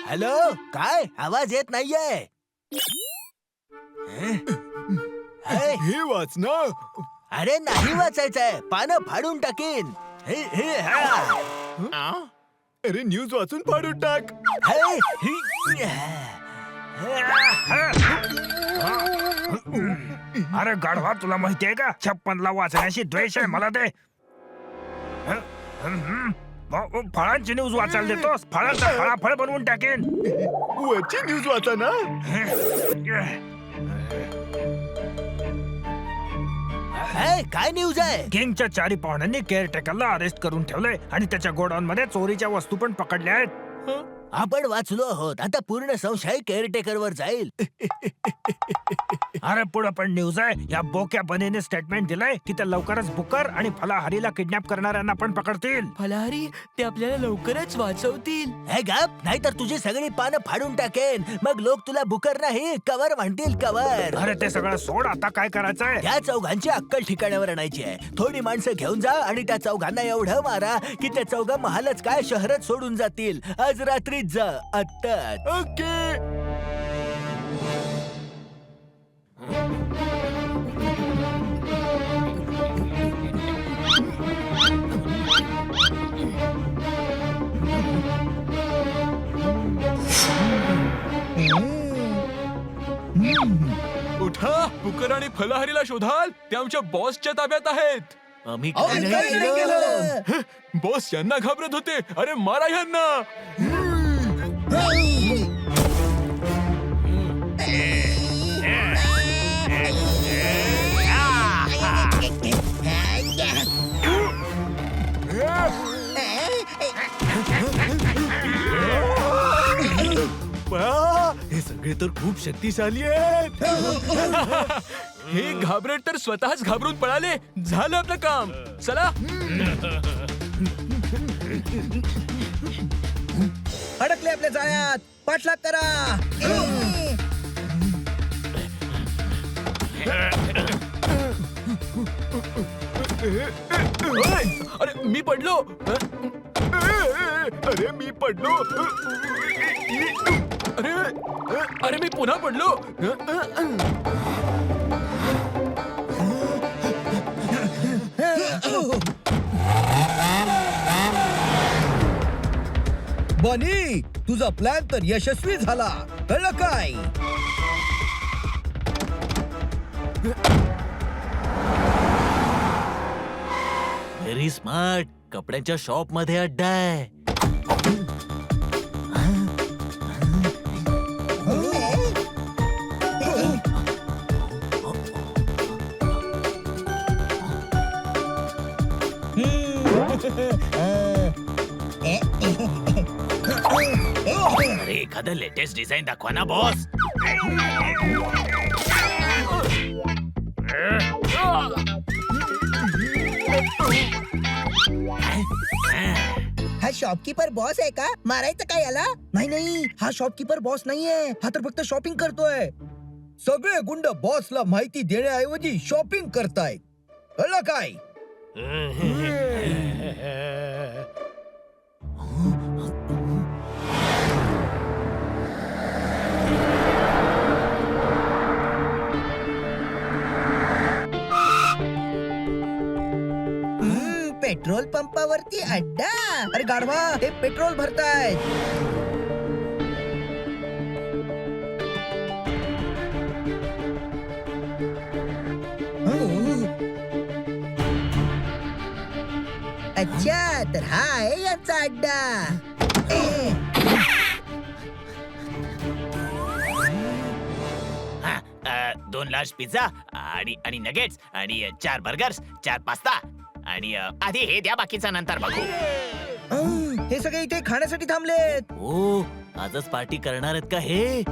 Hello, काय आवाज येत नाहीये? हे वाच ना. अरे नाही वाचायचंय, पानं फाडून टाकीन. अरे न्यूज वाचून फाडून टाक. अरे गाढवा, तुला माहितीये का 56ला वाचण्याशी द्वेष आहे मला ते. फळांची न्यूज वाचायला देतोस? फळांचा फळाफळ बनवून टाकेन. वरची न्यूज वाचा ना. काय न्यूज आहे? किंगच्या 4 पाहुण्यांनी केअरटेकरला अरेस्ट करून ठेवलंय आणि त्याच्या गोडाऊन मध्ये चोरीच्या वस्तू पण पकडल्या आहेत. आपण वाचलो आहोत, आता पूर्ण संशय केअरटेकर वर जाईल. अरे पुढे पण न्यूज आहे. या बोक्या बनेने स्टेटमेंट दिलंय की ते लवकरच बुकर आणि फलाहारीला किडनॅप करणाऱ्यांना पण पकडतील. फलाहारी, ते आपल्याला लवकरच वाचवतील. हे गप, नाहीतर तुझी सगळी पानं फाडून टाकेन. मग लोक तुला बुकर नाही कवर म्हणतील, कवर. अरे ते सगळं सोड, आता काय करायचंय? त्या चौघांची अक्कल ठिकाणावर आणायची आहे. थोडी माणसं घेऊन जा आणि त्या चौघांना एवढं मारा की त्या चौघा महालच काय शहरच सोडून जातील. आज रात्रीच जा, आत्ताच. ओके. उठा, बुकर आणि फलाहारीला शोधाल. ते आमच्या बॉसच्या ताब्यात आहेत. आम्ही काय नाही केलं. बॉस यांना घाबरत होते. अरे मारा यांना. हे सगळे तर खूप शक्तिशाली आहेत. हे घाबरट तर स्वतःच घाबरून पळाले. झालं आपलं काम. चला. अडकले आपल्या जाळ्यात. पाठलाग करा. अरे मी पडलो. अरे मी पडलो. अरे अरे मी पुन्हा पडलो. बनी, तुझा प्लॅन तर यशस्वी झाला. कळलं काय? Very smart. कपड्यांच्या शॉप मध्ये अड्डा आहे. अरे एखादं लेटेस्ट डिझाईन दाखवा ना बॉस. हा शॉपकीपर बॉस आहे का? मारायचं काय याला? नाही नाही, हा शॉपकीपर बॉस नाहीये. हा तर फक्त शॉपिंग करतोय. सगळे गुंड बॉसला माहिती देण्याऐवजी शॉपिंग करतायत. कळलं काय? पेट्रोल पंपावरती अड्डा. अरे गाढवा, ते पेट्रोल भरतायत. अच्छा, तर हा आहे यांचा अड्डा. दोन लार्ज पिझ्झा आणि नगेट्स आणि 4 बर्गर्स, 4 पास्ता आणि आधी हे द्या, बाकीचा नंतर बघू. हे सगळे इथे खाण्यासाठी थांबलेत. ओ, आजच पार्टी करणार आहेत का हे?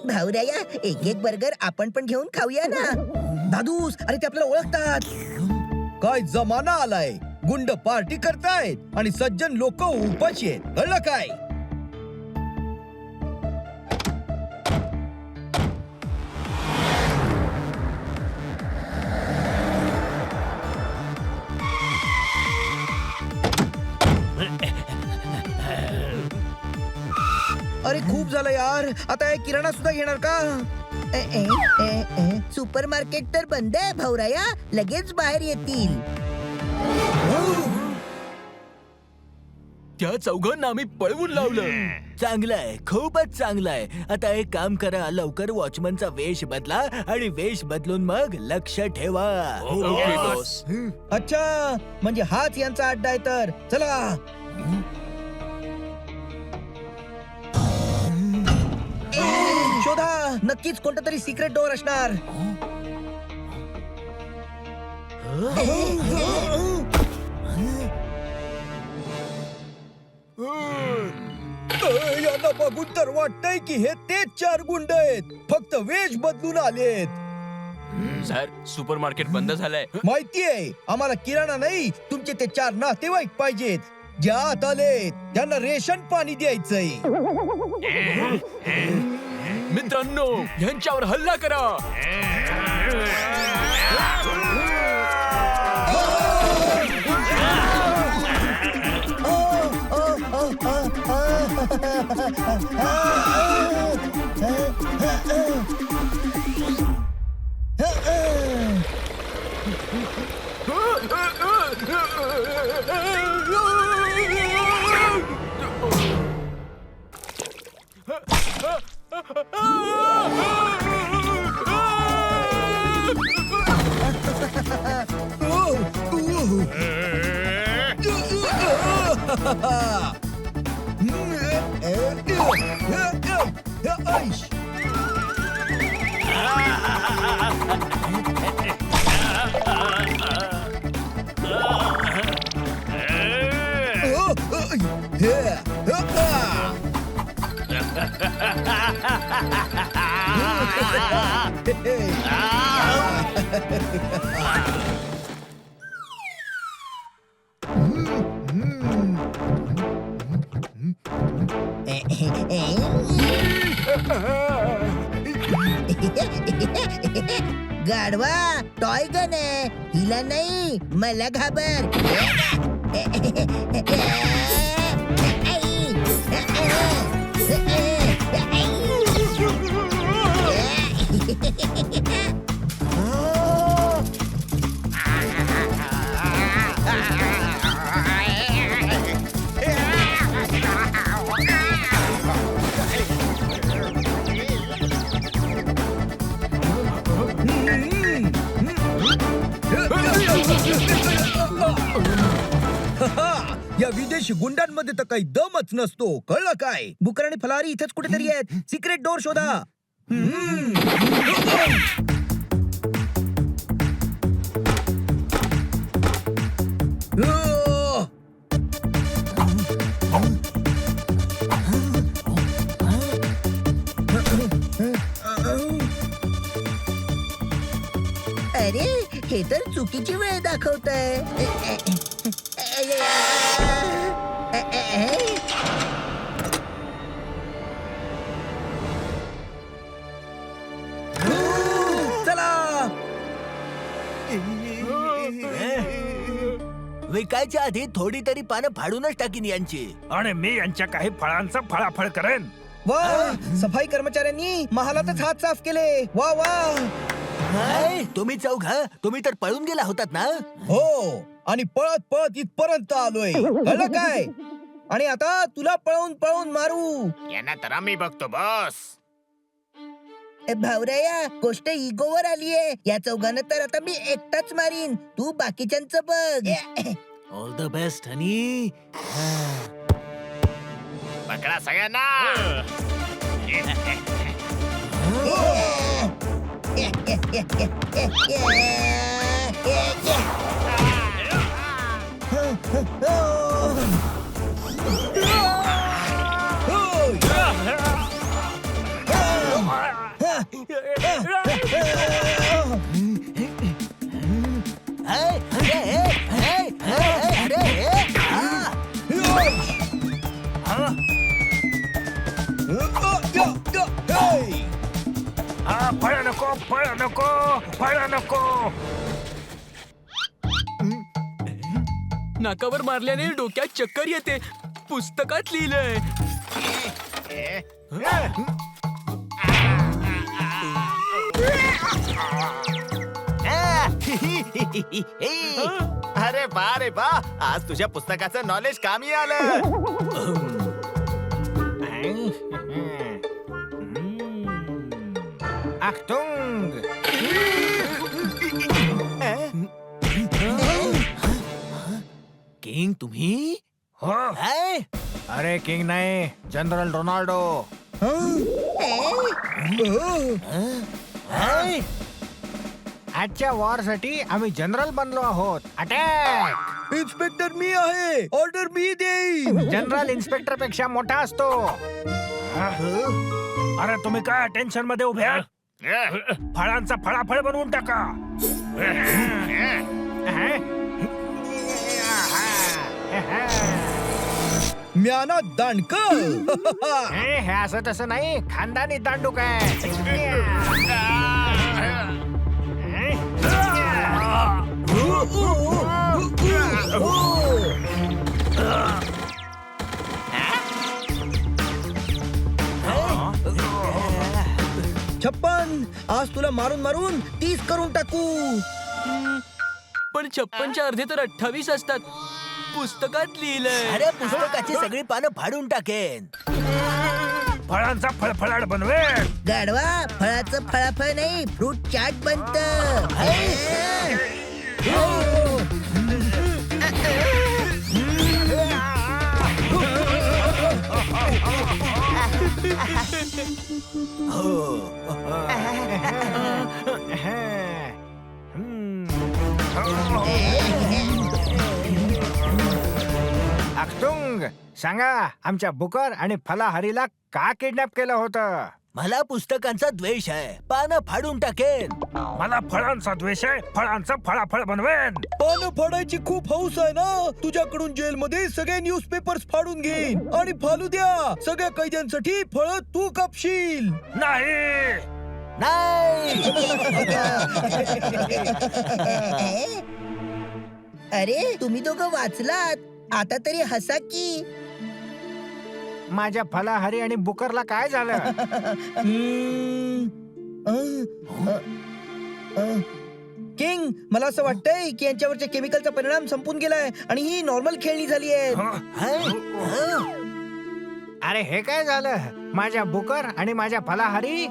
भाऊराया, एक बर्गर आपण पण घेऊन खाऊया ना. दादूस, अरे ते आपल्याला ओळखतात. काय जमाना आलाय. गुंड पार्टी करतायत आणि सज्जन लोक उपाशी आहेत. कळलं काय? अरे खूप झालं यार. आता हे किराणा सुद्धा घेणार का? सुपर मार्केट तर बंद आहे भाऊराया. लगेच बाहेर येतील. त्या चौघांना आम्ही पळवून लावलं. चांगलंय, खूपच चांगलंय. आता एक काम करा, लवकर वॉचमनचा वेश बदला आणि वेश बदलून मग लक्ष ठेवा. Okay boss. अच्छा, म्हणजे हाच यांचा अड्डा आहे तर चला. शोधा, नक्कीच कोणता तरी सिक्रेट डोअर असणार. यांना बघून तर वाटतंय की हे तेच 4 गुंड आहेत, फक्त वेश बदलून आलेत. सर, सुपर मार्केट बंद झालंय. माहितीये आम्हाला किराणा नाही, तुमचे ते 4 नातेवाईक पाहिजेत. ज्या आत आलेत त्यांना रेशन पाणी द्यायचंय. मित्रांनो, यांच्यावर हल्ला करा. गाढवा, टॉय गन आहे. हिला नाही, मला घाबर. या विदेशी गुंडांमध्ये तर काही दमच नसतो, कळलं काय? बुकर आणि फलारी इथेच कुठेतरी आहेत. सिक्रेट डोअर शोधा. अरे, हे तर चुकीची वेळ दाखवतंय. चला. विकायच्या आधी थोडी तरी पानं फाडूनच टाकीन यांची. आणि मी यांच्या काही फळांचं फळाफळ करेन. वा, सफाई कर्मचाऱ्यांनी महालातच हात साफ केले. वा वा. काय? तुम्ही चौघा, तुम्ही तर पळून गेला होतात ना? हो, आणि पळत पळत इथपर्यंत आलोय, कळलं काय? आणि आता तुला पळवून पळवून मारू. यांना तर आम्ही बघतो बॉस. भावराया, गोष्ट इगोवर आलीये. या चौघांना तर आता मी एकटाच मारीन. तू बाकीच्यांचं बघ. ऑल द बेस्ट हनी. पकडा सगळ्यांना. फळ नको, फळ नको, फळ नको. नाकावर मारल्याने डोक्यात चक्कर येते. पुस्तकात लिहिलंय. अरे बा आज तुझ्या पुस्तकाचं नॉलेज कामी आलं. Achtung! किंग तुम्ही हो हाय? अरे किंग नाही जनरल रोनाल्डो. हाय? आजच्या वॉर साठी आम्ही जनरल बनलो आहोत. अटॅक! इन्स्पेक्टर मी आहे, ऑर्डर मी देईन. जनरल इन्स्पेक्टर पेक्षा मोठा असतो. अरे तुम्ही काय टेन्शन मध्ये उभे आहात? फळांचा फळाफळ बनवून टाका. म्याना दांडक. हे असं तसं नाही, खानदानी दांडूक आहे. छप्पन, आज तुला मारून मारून 30 करून टाकू. पण 56च्या अर्धे तर 28 असतात. पुस्तकात लिहिलंय. अरे पुस्तकाची सगळी पानं फाडून टाकेन. फळांचा फळफळाट बनवेल. गाढवा, फळाचं फळाफळ नाही, फ्रूट चाट बनत. अक्तुंग, सांगा आमच्या बुकर आणि फलाहरीला का किडनॅप केलं होतं? मला पुस्तकांचा द्वेष आहे. पानं फाडून टाकेन. मला फळांचा द्वेष आहे. फळांचा फळाफळ बनवेन. पानं फाडायची खूप हौस आहे ना. तुझ्याकडून जेलमध्ये सगळे न्यूजपेपर्स फाडून घेईन आणि फालू द्या. सगळ्या कैद्यांसाठी फळ तू कापशील. नाही. नाही. अरे तुम्ही दोघं वाचलात, आता तरी हसा की. माझ्या फलाहारी आणि बुकरला काय झालं? किंग, मला असं वाटतंय की यांच्यावरच्या केमिकलचा परिणाम संपून गेलाय आणि ही नॉर्मल खेळणी झाली आहे. अरे हे काय झालं? माझ्या बुकर आणि माझ्या फलाहारी.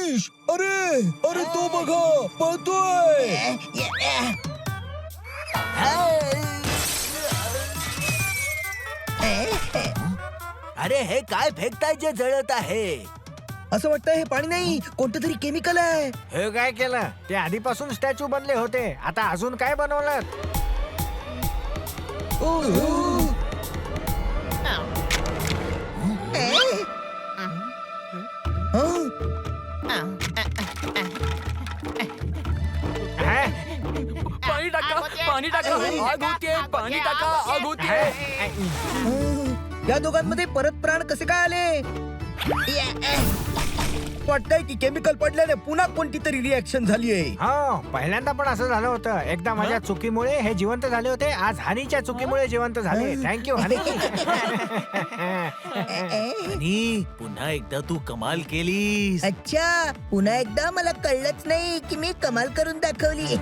इश, अरे अरे तो बघा, पळतोय. अरे हे काय फेकताय जे जळत आहे? असं वाटतंय हे पाणी नाही, कोणतं तरी केमिकल आहे. हे काय केलं? ते आधीपासून स्टॅच्यू बनले होते, आता अजून काय बनवलं? पाणी टाका, पाणी टाका. आग होतीये. पाणी टाका, आग होतीये. या दोघांमध्ये परत प्राण कसे काय आले? वाटतंय की केमिकल पडल्याने पुन्हा कोणती तरी रिॲक्शन झालीये. हो, पहिल्यांदा पण असं झालं होतं. एकदा माझ्या चुकीमुळे हे जिवंत झाले होते, आज हानीच्या चुकीमुळे जिवंत झाले. थँक्यू हनी. आणि पुन्हा एकदा तू कमाल केलीस. अच्छा, पुन्हा एकदा मला कळलंच नाही की मी कमाल करून दाखवली.